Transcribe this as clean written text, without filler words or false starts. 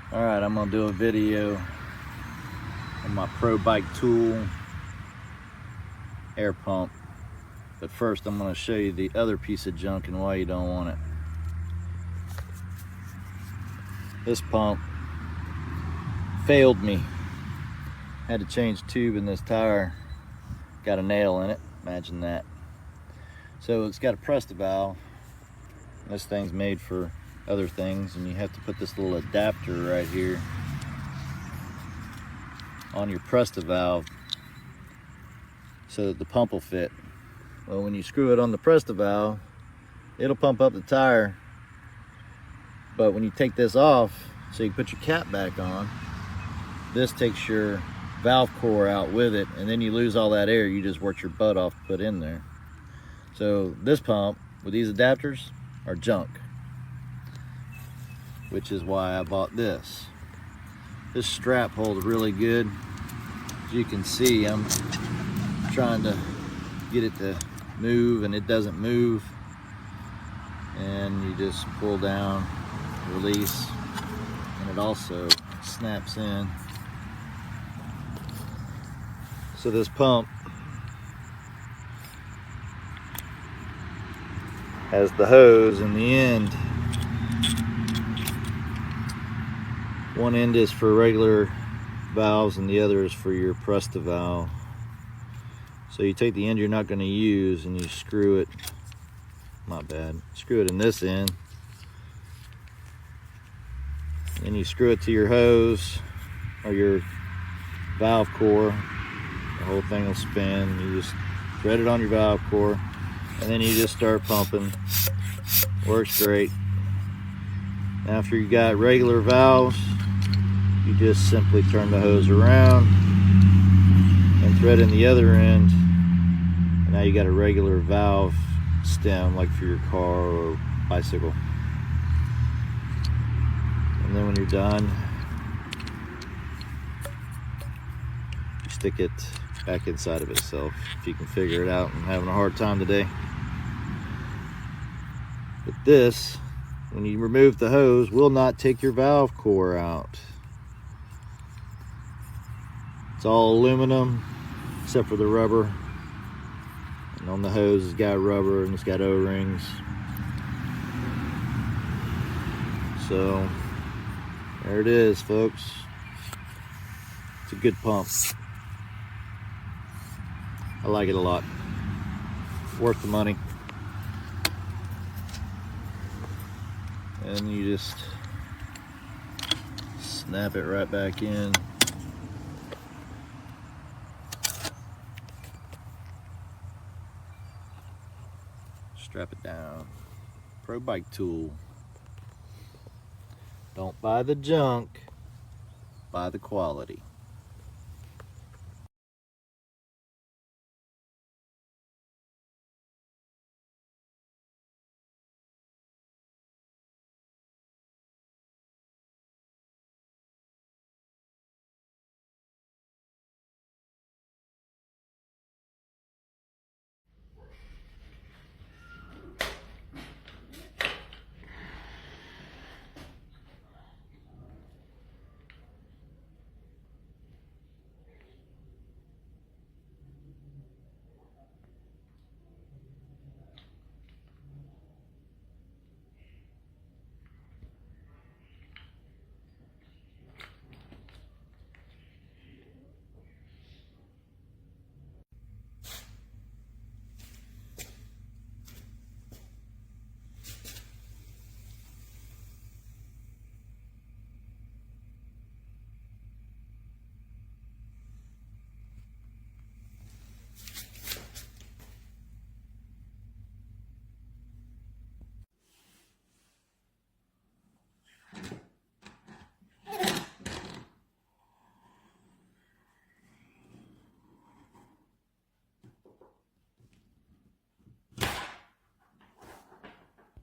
Alright, I'm going to do a video on my Pro Bike Tool air pump. But first I'm going to show you the other piece of junk and why you don't want it. This pump failed me. Had to change the tube in this tire. Got a nail in it, imagine that. So it's got a Presta valve. This thing's made for other things, and you have to put this little adapter right here on your Presta valve so that the pump will fit. Well, when you screw it on the Presta valve, it'll pump up the tire, but when you take this off so you put your cap back on, this takes your valve core out with it, and then you lose all that air you just worked your butt off to put in there. So this pump with these adapters are junk, which is why I bought this. This strap holds really good. As you can see, I'm trying to get it to move and it doesn't move. And you just pull down, release, and it also snaps in. So this pump has the hose in the end. One end is for regular valves and the other is for your Presta valve. So you take the end you're not going to use and you screw it, screw it in this end. Then you screw it to your hose or your valve core. The whole thing will spin. You just thread it on your valve core and then you just start pumping. Works great. After you got regular valves, you just simply turn the hose around and thread in the other end, and now you got a regular valve stem like for your car or bicycle. And then when you're done, you stick it back inside of itself if you can figure it out. I'm having a hard time today. But this, when you remove the hose, will not take your valve core out. It's all aluminum except for the rubber, and on the hose it's got rubber and it's got O-rings. So there it is, folks. It's a good pump. I like it a lot. Worth the money. And you just snap it right back in. Strap it down. Pro Bike Tool. Don't buy the junk, buy the quality.